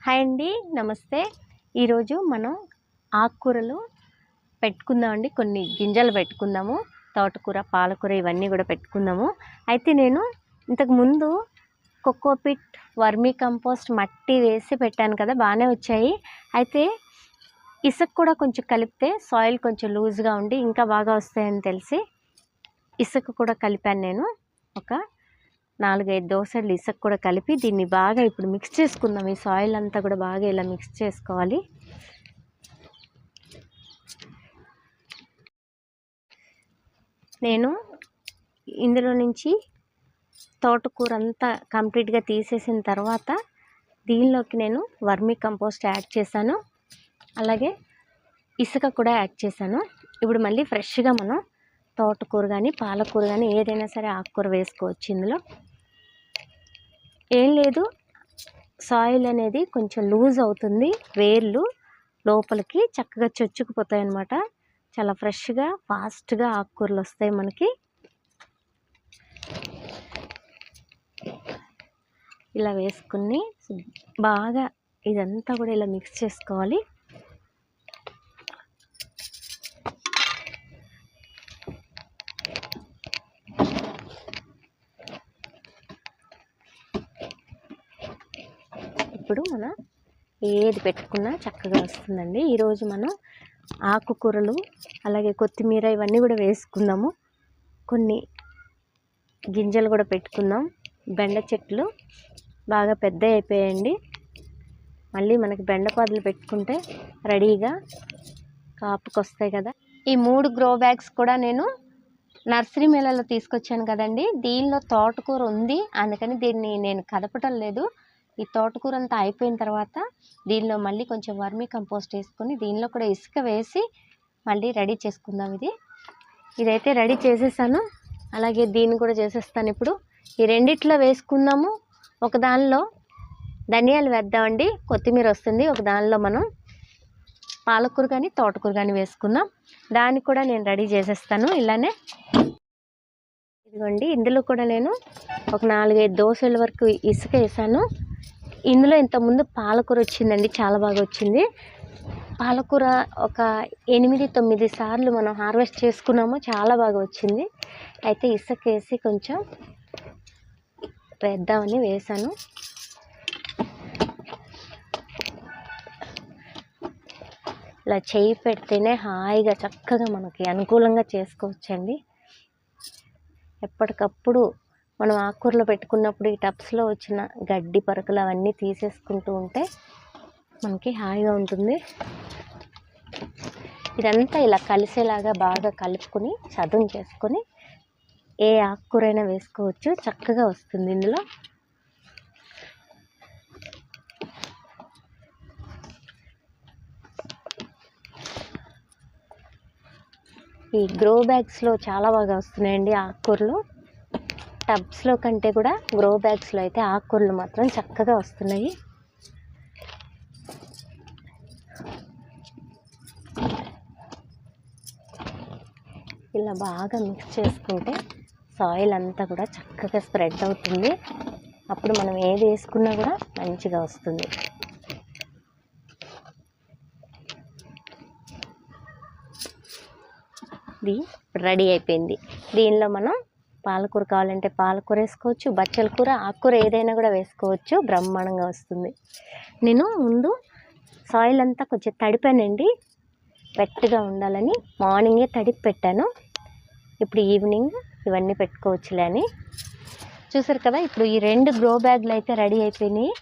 Hi అండి, నమస్తే. ఈరోజు మనం ఆకుకూరలు పెట్టుకుందామండి. కొన్ని గింజలు పెట్టుకుందాము. తోటకూర, పాలకూర ఇవన్నీ కూడా పెట్టుకుందాము. అయితే నేను ఇంతకుముందు కోకోపిట్, వర్మీ కంపోస్ట్, మట్టి వేసి పెట్టాను కదా, బాగానే వచ్చాయి. అయితే ఇసుక కూడా కొంచెం కలిపితే సాయిల్ కొంచెం లూజ్గా ఉండి ఇంకా బాగా వస్తాయని తెలిసి ఇసుక కూడా కలిపాను. నేను ఒక 4-5 దోసెలు ఇసుక కూడా కలిపి దీన్ని బాగా ఇప్పుడు మిక్స్ చేసుకుందాం. ఈ సాయిల్ అంతా కూడా బాగా ఇలా మిక్స్ చేసుకోవాలి. నేను ఇందులో నుంచి తోటకూర అంతా కంప్లీట్గా తీసేసిన తర్వాత దీనిలోకి నేను వర్మీ కంపోస్ట్ యాడ్ చేశాను, అలాగే ఇసుక కూడా యాడ్ చేశాను. ఇప్పుడు మళ్ళీ ఫ్రెష్గా మనం తోటకూర కానీ పాలకూర కానీ ఏదైనా సరే ఆకుకూర వేసుకోవచ్చు. ఇందులో ఏం లేదు, సాయిల్ అనేది కొంచెం లూజ్ అవుతుంది, వేర్లు లోపలికి చక్కగా చొచ్చుకుపోతాయి అన్నమాట. చాలా ఫ్రెష్గా ఫాస్ట్గా ఆకుకూరలు వస్తాయి మనకి. ఇలా వేసుకుని బాగా ఇదంతా కూడా ఇలా మిక్స్ చేసుకోవాలి. ఇప్పుడు మనం ఏది పెట్టుకున్నా చక్కగా వస్తుందండి. ఈరోజు మనం ఆకుకూరలు అలాగే కొత్తిమీర ఇవన్నీ కూడా వేసుకుందాము. కొన్ని గింజలు కూడా పెట్టుకుందాం. బెండ చెట్లు బాగా పెద్ద అయిపోయాయండి. మళ్ళీ మనకి బెండపాదులు పెట్టుకుంటే రెడీగా కాపుకి వస్తాయి కదా. ఈ 3 గ్రో బ్యాగ్స్ కూడా నేను నర్సరీ మేళలో తీసుకొచ్చాను కదండి. దీనిలో తోటకూర ఉంది, అందుకని దీన్ని నేను కదపటం లేదు. ఈ తోటకూర అంతా అయిపోయిన తర్వాత దీనిలో మళ్ళీ కొంచెం వర్మీ కంపోస్ట్ వేసుకొని దీనిలో కూడా ఇసుక వేసి మళ్ళీ రెడీ చేసుకుందాం. ఇదైతే రెడీ చేసేసాను, అలాగే దీన్ని కూడా చేసేస్తాను. ఇప్పుడు ఈ రెండిట్లో వేసుకుందాము. ఒక దానిలో ధనియాలు వేద్దామండి, కొత్తిమీర వస్తుంది. ఒక దానిలో మనం పాలకూర కానీ తోటకూర కానీ వేసుకుందాం. దాన్ని కూడా నేను రెడీ చేసేస్తాను ఇలానే. ఇదిగోండి, ఇందులో కూడా నేను ఒక 4-5 దోసెల వరకు ఇసుక వేసాను. ఇందులో ఇంతకుముందు పాలకూర వచ్చిందండి, చాలా బాగా వచ్చింది. పాలకూర ఒక 8-9 సార్లు మనం హార్వెస్ట్ చేసుకున్నాము, చాలా బాగా వచ్చింది. అయితే ఇసుక వేసి కొంచెం వేద్దామని వేసాను. ఇలా చేయి పెడితేనే హాయిగా చక్కగా మనకి అనుకూలంగా చేసుకోవచ్చండి. ఎప్పటికప్పుడు మనం ఆకుకూరలో పెట్టుకున్నప్పుడు ఈ టబ్స్లో వచ్చిన గడ్డి పరకలు అవన్నీ తీసేసుకుంటూ ఉంటే మనకి హాయిగా ఉంటుంది. ఇదంతా ఇలా కలిసేలాగా బాగా కలుపుకొని చదును చేసుకొని ఏ ఆకుకూరైనా వేసుకోవచ్చు, చక్కగా వస్తుంది. ఇందులో ఈ గ్రో బ్యాగ్స్లో చాలా బాగా వస్తున్నాయండి ఆకుకూరలు. టబ్స్లో కంటే కూడా గ్రో బ్యాగ్స్లో అయితే ఆకుకూరలు మాత్రం చక్కగా వస్తున్నాయి. ఇలా బాగా మిక్స్ చేసుకుంటే సాయిల్ అంతా కూడా చక్కగా స్ప్రెడ్ అవుతుంది. అప్పుడు మనం ఏది వేసుకున్నా కూడా మంచిగా వస్తుంది. ఇది రెడీ అయిపోయింది. దీనిలో మనం పాలకూర కావాలంటే పాలకూర వేసుకోవచ్చు, బచ్చల కూర, ఆకుకూర ఏదైనా కూడా వేసుకోవచ్చు, బ్రహ్మాండంగా వస్తుంది. నేను ముందు సాయిల్ అంతా కొంచెం తడిపానండి, వెట్గా ఉండాలని మార్నింగే తడిపి పెట్టాను. ఇప్పుడు ఈవినింగ్ ఇవన్నీ పెట్టుకోవచ్చులే అని. చూసారు కదా, ఇప్పుడు ఈ 2 గ్రో బ్యాగ్లు అయితే రెడీ అయిపోయినాయి.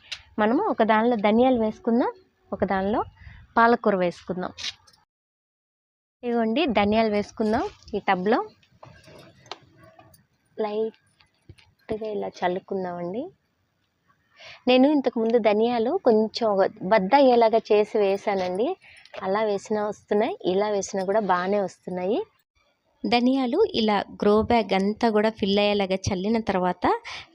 మనము ఒక దానిలో ధనియాలు వేసుకుందాం, ఒక దానిలో పాలకూర వేసుకుందాం. ఇదిగోండి, ధనియాలు వేసుకుందాం. ఈ టబ్లో లైట్గా ఇలా చల్లుకుందామండి. నేను ఇంతకుముందు ధనియాలు కొంచెం బద్ద అయ్యేలాగా చేసి వేసానండి. అలా వేసినా వస్తున్నాయి, ఇలా వేసినా కూడా బాగానే వస్తున్నాయి. ధనియాలు ఇలా గ్రో బ్యాగ్ అంతా కూడా ఫిల్ అయ్యేలాగా చల్లిన తర్వాత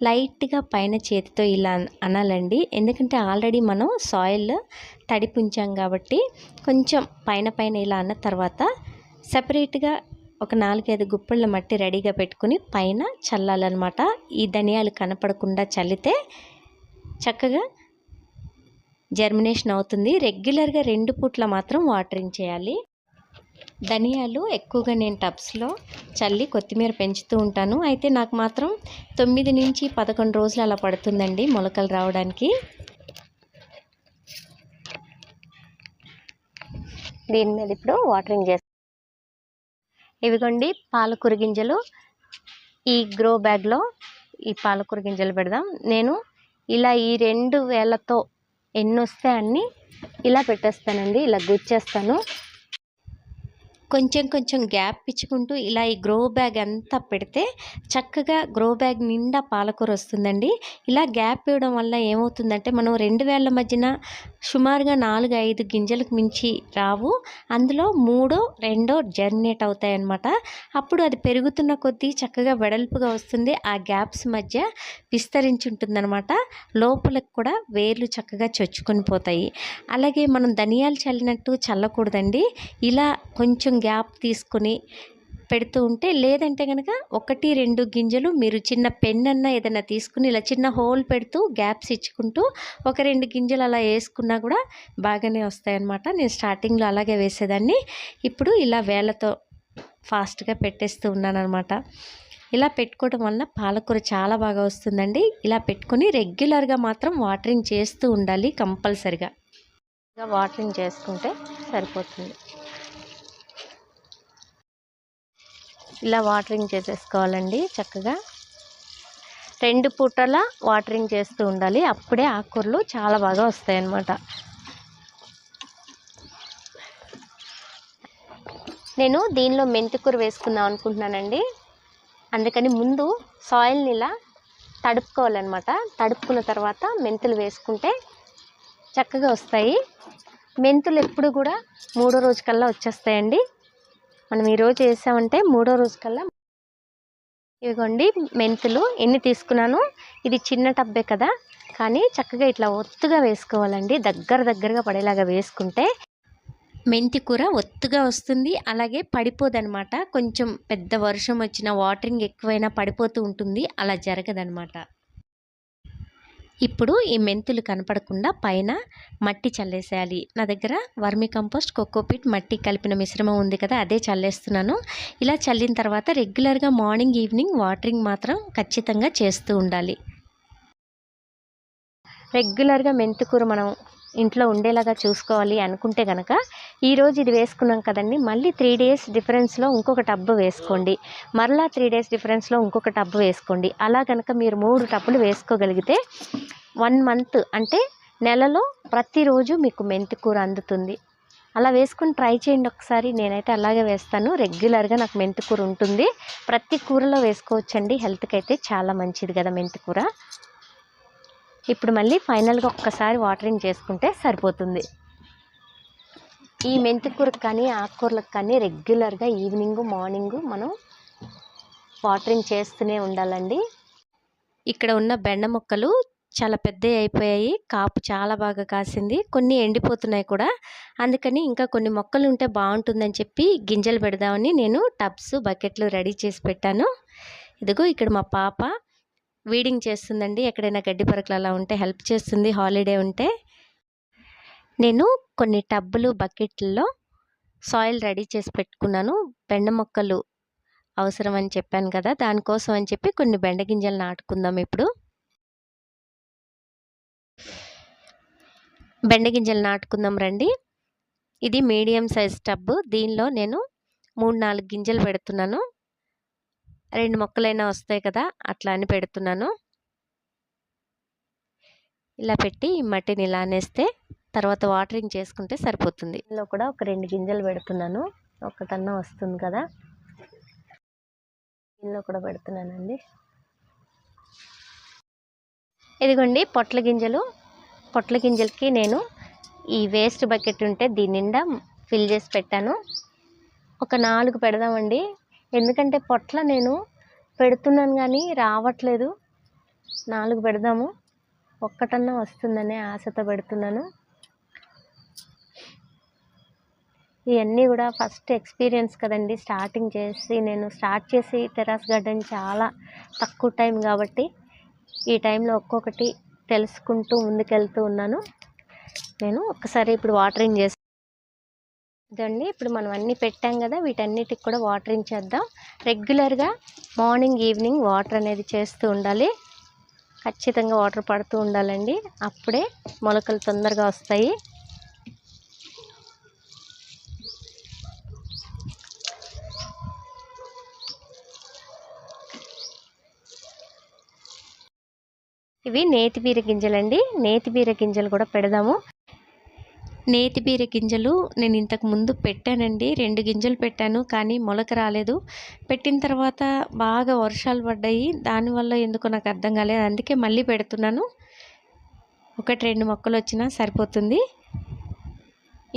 లైట్గా పైన చేతితో ఇలా అనాలండి. ఎందుకంటే ఆల్రెడీ మనం సాయిల్ తడిపుంచాం కాబట్టి కొంచెం పైన ఇలా అన్న తర్వాత సపరేట్గా ఒక 4-5 గుప్పెళ్ళ మట్టి రెడీగా పెట్టుకుని పైన చల్లాలన్నమాట. ఈ ధనియాలు కనపడకుండా చల్లితే చక్కగా జర్మినేషన్ అవుతుంది. రెగ్యులర్గా 2 పూట్ల మాత్రం వాటరింగ్ చేయాలి. ధనియాలు ఎక్కువగా నేను టబ్స్లో చల్లి కొత్తిమీర పెంచుతూ ఉంటాను. అయితే నాకు మాత్రం 9 నుంచి 11 రోజులు అలా పడుతుందండి మొలకలు రావడానికి. దీని మీద ఇప్పుడు వాటరింగ్ చేస్తాను. ఇవిగోండి పాలకూర గింజలు. ఈ గ్రో బ్యాగ్లో ఈ పాలకూర గింజలు పెడదాం. నేను ఇలా ఈ 2 వేళ్ళతో ఎన్ని వస్తే అన్నీ ఇలా పెట్టేస్తానండి. ఇలా గుచ్చేస్తాను. కొంచెం కొంచెం గ్యాప్ ఇచ్చుకుంటూ ఇలా ఈ గ్రో బ్యాగ్ అంతా పెడితే చక్కగా గ్రో బ్యాగ్ నిండా పాలకూర వస్తుందండి. ఇలా గ్యాప్ ఇవ్వడం వల్ల ఏమవుతుందంటే మనం 2 వేళ్ల మధ్యన సుమారుగా 4-5 గింజలకు మించి రావు. అందులో 3-2 జర్మినేట్ అవుతాయి అన్నమాట. అప్పుడు అది పెరుగుతున్న కొద్దీ చక్కగా వెడల్పుగా వస్తుంది. ఆ గ్యాప్స్ మధ్య విస్తరించి ఉంటుందన్నమాట. లోపలకు కూడా వేర్లు చక్కగా చొచ్చుకొని పోతాయి. అలాగే మనం ధనియాలు చల్లినట్టు చల్లకూడదండి. ఇలా కొంచెం గ్యాప్ తీసుకుని పెడుతూ ఉంటే, లేదంటే కనుక 1-2 గింజలు మీరు చిన్న పెన్నన్నా ఏదైనా తీసుకుని ఇలా చిన్న హోల్ పెడుతూ గ్యాప్స్ ఇచ్చుకుంటూ 1-2 గింజలు అలా వేసుకున్నా కూడా బాగానే వస్తాయన్నమాట. నేను స్టార్టింగ్లో అలాగే వేసేదాన్ని. ఇప్పుడు ఇలా వేళ్ళతో ఫాస్ట్గా పెట్టేస్తూ ఉన్నాను అనమాట. ఇలా పెట్టుకోవడం వలన పాలకూర చాలా బాగా వస్తుందండి. ఇలా పెట్టుకొని రెగ్యులర్గా మాత్రం వాటరింగ్ చేస్తూ ఉండాలి కంపల్సరిగా. వాటరింగ్ చేసుకుంటే సరిపోతుంది. ఇలా వాటరింగ్ చేసేసుకోవాలండి చక్కగా. 2 పూటల వాటరింగ్ చేస్తూ ఉండాలి. అప్పుడే ఆకుకూరలు చాలా బాగా వస్తాయి అన్నమాట. నేను దీనిలో మెంతికూర వేసుకుందాం అనుకుంటున్నానండి. అందుకని ముందు సాయిల్ని ఇలా తడుపుకోవాలన్నమాట. తడుపుకున్న తర్వాత మెంతులు వేసుకుంటే చక్కగా వస్తాయి. మెంతులు ఎప్పుడు కూడా 3వ రోజు కల్లా వచ్చేస్తాయండి. మనం ఈరోజు వేసామంటే 3వ రోజు కల్లా. ఇదిగోండి మెంతులు ఎన్ని తీసుకున్నాను. ఇది చిన్న టబ్బే కదా, కానీ చక్కగా ఇట్లా ఒత్తుగా వేసుకోవాలండి. దగ్గరగా పడేలాగా వేసుకుంటే మెంతి కూర ఒత్తుగా వస్తుంది. అలాగే పడిపోదనమాట. కొంచెం పెద్ద వర్షం వచ్చినా వాటరింగ్ ఎక్కువైనా పడిపోతూ ఉంటుంది. అలా జరగదనమాట. ఇప్పుడు ఈ మెంతులు కనపడకుండా పైన మట్టి చల్లేసేయాలి. నా దగ్గర వర్మీ కంపోస్ట్, కోకోపీట్, మట్టి కలిపిన మిశ్రమం ఉంది కదా, అదే చల్లేస్తున్నాను. ఇలా చల్లిన తర్వాత రెగ్యులర్గా మార్నింగ్ ఈవినింగ్ వాటరింగ్ మాత్రం ఖచ్చితంగా చేస్తూ ఉండాలి. రెగ్యులర్గా మెంతికూర మనం ఇంట్లో ఉండేలాగా చూసుకోవాలి అనుకుంటే కనుక ఈరోజు ఇది వేసుకున్నాం కదండి, మళ్ళీ 3 డేస్ డిఫరెన్స్లో ఇంకొక టబ్బు వేసుకోండి. మరలా 3 డేస్ డిఫరెన్స్లో ఇంకొక టబ్బు వేసుకోండి. అలా కనుక మీరు 3 టబ్బులు వేసుకోగలిగితే 1 మంత్ అంటే నెలలో ప్రతిరోజు మీకు మెంతికూర అందుతుంది. అలా వేసుకుని ట్రై చేయండి ఒకసారి. నేనైతే అలాగే వేస్తాను. రెగ్యులర్గా నాకు మెంతికూర ఉంటుంది. ప్రతి కూరలో వేసుకోవచ్చండి. హెల్త్కి అయితే చాలా మంచిది కదా మెంతికూర. ఇప్పుడు మళ్ళీ ఫైనల్గా ఒక్కసారి వాటరింగ్ చేసుకుంటే సరిపోతుంది. ఈ మెంతికూరకు కానీ ఆకుకూరలకు కానీ రెగ్యులర్గా ఈవినింగ్ మార్నింగ్ మనం వాటరింగ్ చేస్తూనే ఉండాలండి. ఇక్కడ ఉన్న బెండ మొక్కలు చాలా పెద్దవి అయిపోయాయి. కాపు చాలా బాగా కాసింది. కొన్ని ఎండిపోతున్నాయి కూడా. అందుకని ఇంకా కొన్ని మొక్కలు ఉంటే బాగుంటుందని చెప్పి గింజలు పెడదామని నేను టబ్స్, బకెట్లు రెడీ చేసి పెట్టాను. ఇదిగో ఇక్కడ మా పాప వీడింగ్ చేస్తుందండి. ఎక్కడైనా గడ్డి పరకలు అలా ఉంటే హెల్ప్ చేస్తుంది హాలిడే ఉంటే. నేను కొన్ని టబ్బులు, బకెట్లలో సాయిల్ రెడీ చేసి పెట్టుకున్నాను. బెండ మొక్కలు అవసరం అని చెప్పాను కదా, దానికోసం అని చెప్పి కొన్ని బెండ గింజలు నాటుకుందాం. ఇప్పుడు బెండ గింజలు నాటుకుందాం రండి. ఇది మీడియం సైజ్ టబ్బు. దీనిలో నేను 3-4 గింజలు పెడుతున్నాను. 2 మొక్కలైనా వస్తాయి కదా, అట్లా అని పెడుతున్నాను. ఇలా పెట్టి ఈ మట్టిని ఇలా అనేస్తే తర్వాత వాటరింగ్ చేసుకుంటే సరిపోతుంది. ఇందులో కూడా ఒక 2 గింజలు పెడుతున్నాను. ఒకటన్నా వస్తుంది కదా, ఇందులో కూడా పెడుతున్నానండి. ఇదిగోండి పొట్ల గింజలు. పొట్ల గింజలకి నేను ఈ వేస్ట్ బకెట్ ఉంటే దీని నిండా ఫిల్ చేసి పెట్టాను. ఒక 4 పెడదామండి. ఎందుకంటే పొట్ల నేను పెడుతున్నాను కానీ రావట్లేదు. 4 పెడదాము. ఒక్కటన్నా వస్తుందనే ఆశతో పెడుతున్నాను. ఇవన్నీ కూడా ఫస్ట్ ఎక్స్పీరియన్స్ కదండి. నేను స్టార్ట్ చేసి టెర్రస్ గార్డెన్ చాలా తక్కువ టైం కాబట్టి ఈ టైంలో ఒక్కొక్కటి తెలుసుకుంటూ ముందుకెళ్తూ ఉన్నాను. నేను ఒక్కసారి ఇప్పుడు వాటరింగ్ చేస్తాను. ఇదండి ఇప్పుడు మనం అన్నీ పెట్టాం కదా, వీటన్నిటికి కూడా వాటరింగ్ చేద్దాం. రెగ్యులర్గా మార్నింగ్ ఈవినింగ్ వాటర్ అనేది చేస్తూ ఉండాలి. ఖచ్చితంగా వాటర్ పడుతూ ఉండాలండి, అప్పుడే మొలకలు తొందరగా వస్తాయి. ఇవి నేతిబీర గింజలండి. నేతిబీర గింజలు కూడా పెడదాము. నేతిబీర గింజలు నేను ఇంతకు ముందు పెట్టానండి, 2 గింజలు పెట్టాను, కానీ మొలక రాలేదు. పెట్టిన తర్వాత బాగా వర్షాలు పడ్డాయి, దానివల్ల ఎందుకో నాకు అర్థం కాలేదు, అందుకే మళ్ళీ పెడుతున్నాను. 1-2 మొక్కలు వచ్చినా సరిపోతుంది.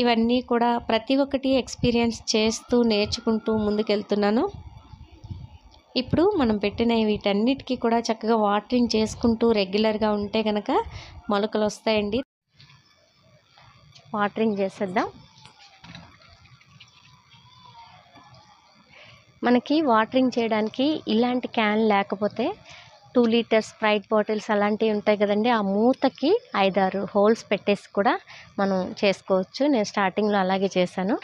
ఇవన్నీ కూడా ప్రతి ఒక్కటి ఎక్స్పీరియన్స్ చేస్తూ నేర్చుకుంటూ ముందుకెళ్తున్నాను. ఇప్పుడు మనం పెట్టిన వీటన్నిటికీ కూడా చక్కగా వాటరింగ్ చేసుకుంటూ రెగ్యులర్గా ఉంటే కనుక మొలకలు వస్తాయండి. వాటరింగ్ చేసేద్దాం. మనకి వాటరింగ్ చేయడానికి ఇలాంటి క్యాన్ లేకపోతే 2 లీటర్స్ స్ప్రైట్ బాటిల్స్ అలాంటివి ఉంటాయి కదండి, ఆ మూతకి 5-6 హోల్స్ పెట్టేసి కూడా మనం చేసుకోవచ్చు. నేను స్టార్టింగ్లో అలాగే చేశాను.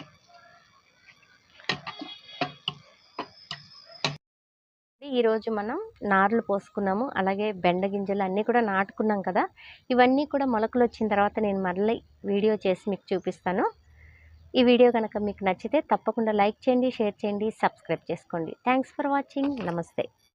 ఈరోజు మనం నార్లు పోసుకున్నాము, అలాగే బెండ గింజలు అన్నీ కూడా నాటుకున్నాం కదా. ఇవన్నీ కూడా మొలకలు వచ్చిన తర్వాత నేను మళ్ళీ వీడియో చేసి మీకు చూపిస్తాను. ఈ వీడియో కనుక మీకు నచ్చితే తప్పకుండా లైక్ చేయండి, షేర్ చేయండి, సబ్స్క్రైబ్ చేసుకోండి. Thanks for watching. నమస్తే.